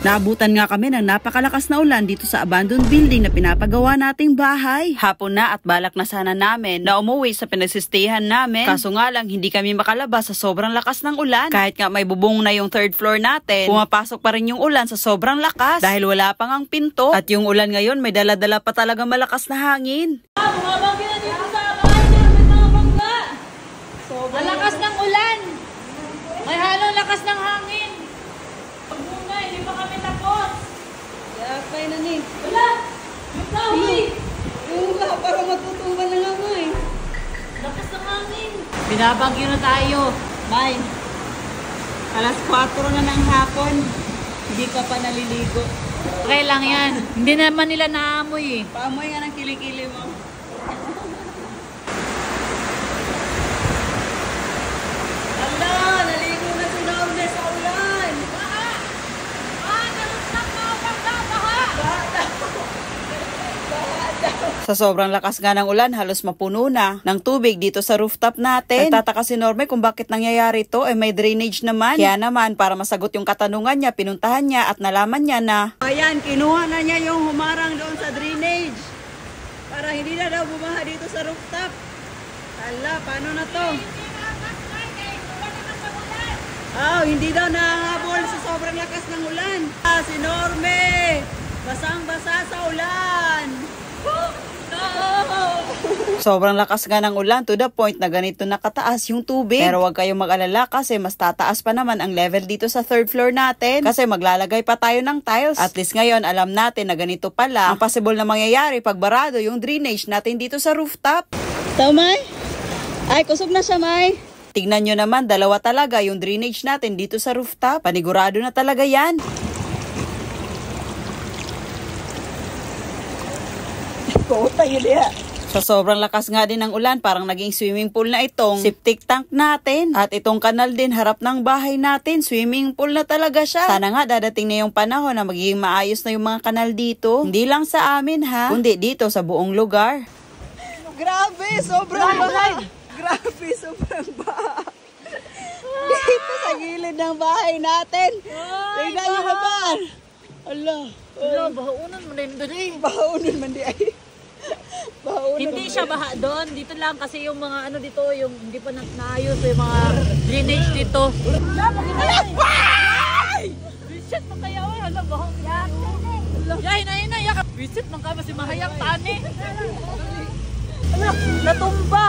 Naabutan nga kami ng napakalakas na ulan dito sa abandoned building na pinapagawa nating bahay. Hapon na at balak na sana namin na umuwi sa pinagsistihan namin. Kaso nga lang hindi kami makalabas sa sobrang lakas ng ulan. Kahit nga may bubong na yung third floor natin, pumapasok pa rin yung ulan sa sobrang lakas dahil wala pang ang pinto. At yung ulan ngayon may dala-dala pa talaga malakas na hangin. Bumabagyo na dito sa bahay namin mga bangga. Ang lakas ng ulan. May halong lakas ng hangin. Pagbunga, hindi pa kami tapos. Yapay na ni. Wala! Yung kahoy! Yung nga, parang matutuban na nga mo eh. Lakas ng hangin. Binabagyo na tayo. May, alas 4 na ng hapon, hindi ka pa naliligo. Okay lang yan. Hindi naman nila naamoy eh. Paamoy nga ng kilikili mo. Ala, naligo na si Norme sa ulan. Sa sobrang lakas nga ng ulan, halos mapuno na ng tubig dito sa rooftop natin. Nagtataka si Norme kung bakit nangyayari to, may drainage naman. Kaya naman, para masagot yung katanungan niya, pinuntahan niya at nalaman niya na Ayan, kinuha na niya yung humarang doon sa drainage. Para hindi na daw bumaha dito sa rooftop. Ala, paano na to? Hindi daw nahabol sa sobrang lakas ng ulan. Si Norme, basang-basa sa ulan. sobrang lakas nga ng ulan to the point na ganito nakataas yung tubig. Pero wag kayong mag-alala kasi mas tataas pa naman ang level dito sa third floor natin. Kasi maglalagay pa tayo ng tiles. At least ngayon alam natin na ganito pala ang possible na mangyayari pag barado yung drainage natin dito sa rooftop. Tao, May? Ay, kusog na siya, May. Tignan nyo naman, dalawa talaga yung drainage natin dito sa rooftop. Panigurado na talaga yan. Kota yun ya. Sa sobrang lakas nga din ng ulan, parang naging swimming pool na itong septic tank natin. At itong kanal din, harap ng bahay natin, swimming pool na talaga siya. Sana nga dadating na yung panahon na magiging maayos na yung mga kanal dito. Hindi lang sa amin ha, kundi dito sa buong lugar. Grabe, sobrang baha. Grabe, sobrang baha. Dito sa gilid ng bahay natin. Tingnan nyo naman. Ala. Wala, bahaunan mo na yun doon eh. Bahaunan man di ay. Hindi siya baha doon. Dito lang kasi yung mga ano dito, yung hindi pa naayos yung mga drainage dito. Visit mo kaya o. Hala, bahong yan. Yahin na yun na. Visit mo kaya si mahayang tani. Hala, natumba.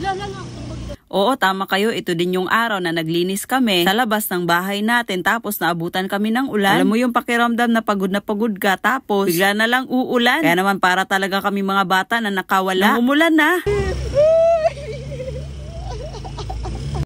Hala. Oo, tama kayo. Ito din yung araw na naglinis kami sa labas ng bahay natin tapos naabutan kami ng ulan. Alam mo yung pakiramdam na pagod ka tapos bigla na lang uulan. Kaya naman para talaga kami mga bata na nakawala. Umulan na.